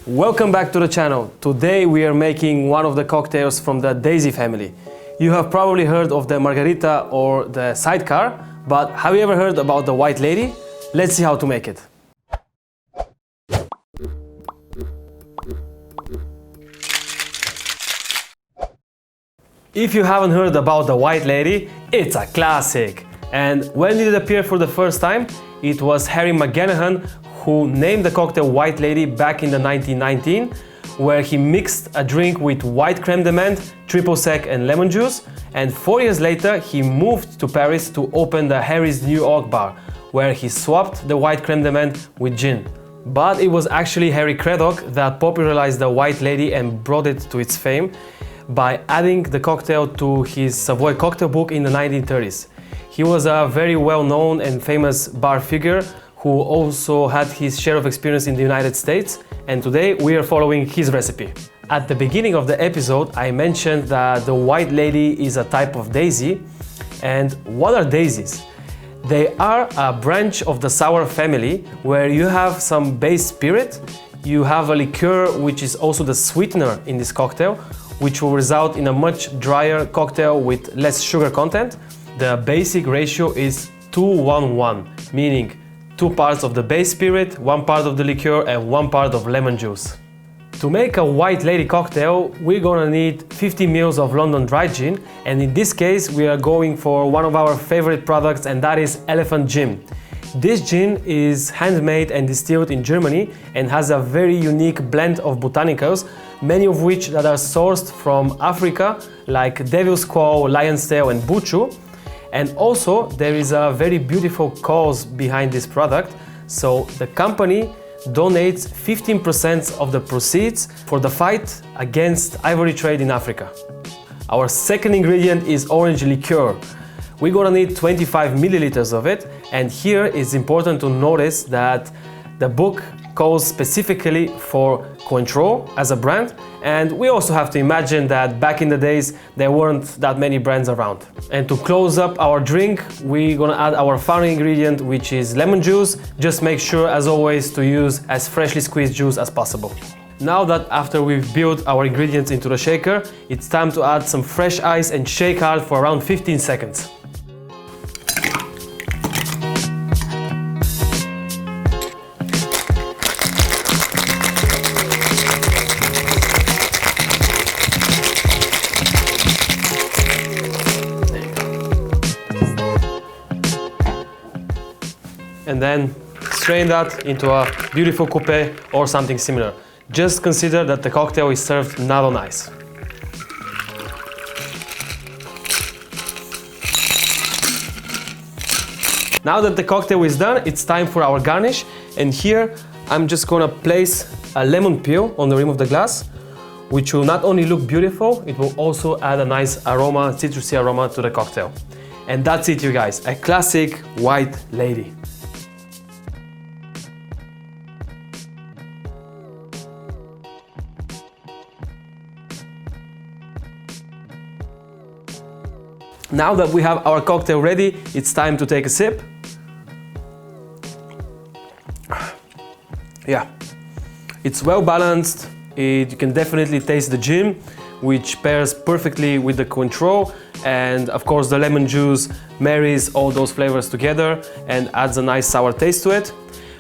Welcome back to the channel. Today we are making one of the cocktails from the Daisy family. You have probably heard of the Margarita or the Sidecar, but have you ever heard about the White Lady? Let's see how to make it. If you haven't heard about the White Lady, it's a classic. And when did it appear for the first time? It was Harry Macelhone who named the cocktail White Lady back in the 1919, where he mixed a drink with White Creme de Menthe, triple sec and lemon juice, and 4 years later he moved to Paris to open the Harry's New York bar, where he swapped the White Creme de Menthe with gin. But it was actually Harry Craddock that popularized the White Lady and brought it to its fame by adding the cocktail to his Savoy Cocktail Book in the 1930s. He was a very well-known and famous bar figure who also had his share of experience in the United States, and today we are following his recipe. At the beginning of the episode, I mentioned that the White Lady is a type of daisy. And what are daisies? They are a branch of the sour family where you have some base spirit, you have a liqueur which is also the sweetener in this cocktail, which will result in a much drier cocktail with less sugar content. The basic ratio is 2-1-1, meaning 2 parts of the base spirit, 1 part of the liqueur and 1 part of lemon juice. To make a White Lady cocktail, we're gonna need 50 ml of London dry gin, and in this case we are going for one of our favorite products, and that is Elephant Gin. This gin is handmade and distilled in Germany and has a very unique blend of botanicals, many of which that are sourced from Africa, like devil's claw, lion's tail and buchu. And also there is a very beautiful cause behind this product. So the company donates 15% of the proceeds for the fight against ivory trade in Africa. Our second ingredient is orange liqueur. We're gonna need 25 milliliters of it, and here it's important to notice that the book calls specifically for Cointreau as a brand, and we also have to imagine that back in the days there weren't that many brands around. And to close up our drink, we're gonna add our final ingredient, which is lemon juice. Just make sure, as always, to use as freshly squeezed juice as possible. Now that after we've built our ingredients into the shaker, it's time to add some fresh ice and shake hard for around 15 seconds. And then strain that into a beautiful coupe or something similar. Just consider that the cocktail is served not on ice. Now that the cocktail is done, it's time for our garnish. And here I'm just gonna place a lemon peel on the rim of the glass, which will not only look beautiful, it will also add a nice aroma, citrusy aroma to the cocktail. And that's it, you guys, a classic White Lady. Now that we have our cocktail ready, it's time to take a sip. Yeah, it's well balanced. You can definitely taste the gin, which pairs perfectly with the Cointreau, and of course the lemon juice marries all those flavors together and adds a nice sour taste to it.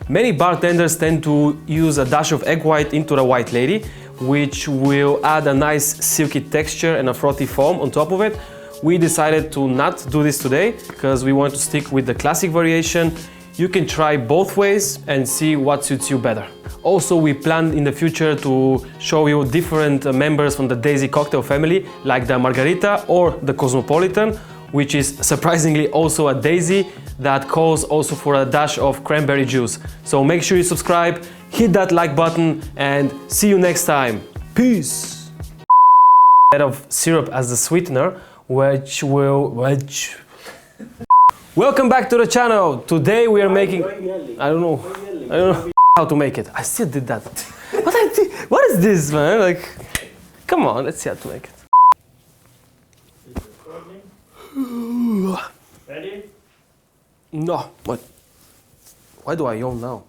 Many bartenders tend to use a dash of egg white into the White Lady, which will add a nice silky texture and a frothy foam on top of it. We decided to not do this today because we want to stick with the classic variation. You can try both ways and see what suits you better. Also, we plan in the future to show you different members from the Daisy cocktail family, like the Margarita or the Cosmopolitan, which is surprisingly also a Daisy that calls also for a dash of cranberry juice. So make sure you subscribe, hit that like button, and see you next time. Peace! Instead of syrup as the sweetener, Welcome back to the channel. Today we are making... I don't know how to make it. I still did that. What is this, man? Like, come on, let's see how to make it. Ready? No, what? Why do I yawn now?